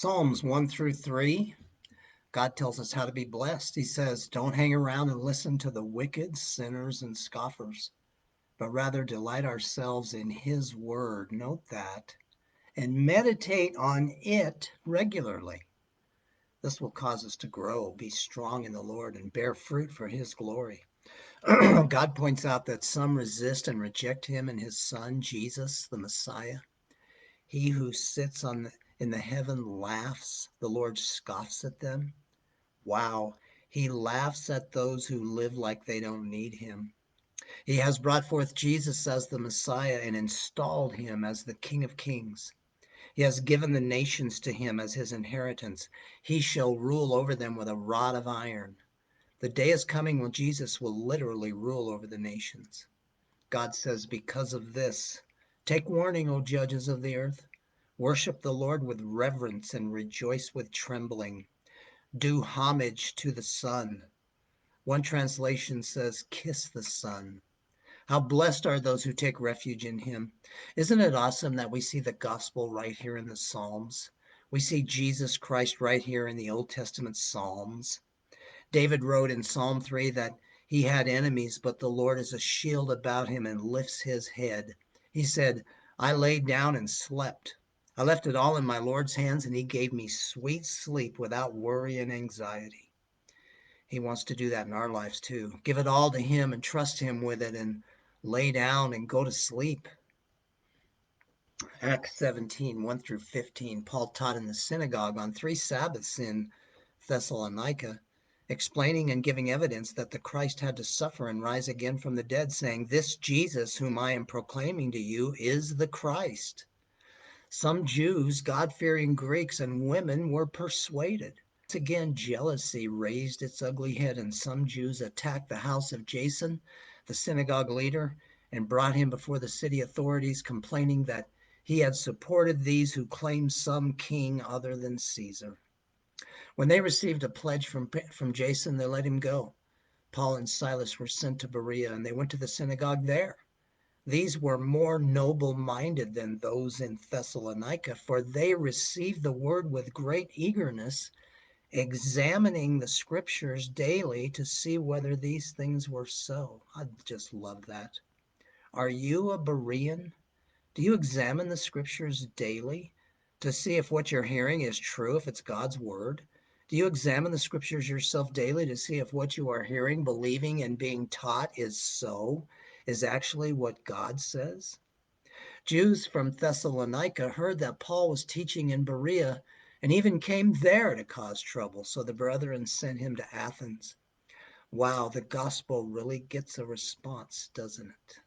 Psalms 1 through 3, God tells us how to be blessed. He says, don't hang around and listen to the wicked, sinners, and scoffers, but rather delight ourselves in His word. Note that. And meditate on it regularly. This will cause us to grow, be strong in the Lord, and bear fruit for His glory. God points out that some resist and reject Him and His Son, Jesus, the Messiah. He who sits in the heaven laughs. The Lord scoffs at them. Wow, He laughs at those who live like they don't need Him. He has brought forth Jesus as the Messiah and installed Him as the King of Kings. He has given the nations to Him as His inheritance. He shall rule over them with a rod of iron. The day is coming when Jesus will literally rule over the nations. God says, because of this, take warning, O judges of the earth. Worship the Lord with reverence and rejoice with trembling. Do homage to the Son. One translation says, kiss the Son. How blessed are those who take refuge in Him. Isn't it awesome that we see the gospel right here in the Psalms? We see Jesus Christ right here in the Old Testament Psalms. David wrote in Psalm 3 that he had enemies, but the Lord is a shield about him and lifts his head. He said, I laid down and slept. I left it all in my Lord's hands, and He gave me sweet sleep without worry and anxiety. He wants to do that in our lives too. Give it all to Him and trust Him with it and lay down and go to sleep. Acts 17, 1 through 15, Paul taught in the synagogue on 3 Sabbaths in Thessalonica, explaining and giving evidence that the Christ had to suffer and rise again from the dead, saying, this Jesus whom I am proclaiming to you is the Christ. Some Jews, God-fearing Greeks, and women were persuaded. Once again, jealousy raised its ugly head, and some Jews attacked the house of Jason, the synagogue leader, and brought him before the city authorities, complaining that he had supported these who claimed some king other than Caesar. When they received a pledge from Jason, they let him go. Paul and Silas were sent to Berea, and they went to the synagogue there. These were more noble-minded than those in Thessalonica, for they received the word with great eagerness, examining the scriptures daily to see whether these things were so. I just love that. Are you a Berean? Do you examine the scriptures daily to see if what you're hearing is true, if it's God's word? Do you examine the scriptures yourself daily to see if what you are hearing, believing, and being taught is so, is actually what God says? Jews from Thessalonica heard that Paul was teaching in Berea and even came there to cause trouble, so the brethren sent him to Athens. Wow, the gospel really gets a response, doesn't it?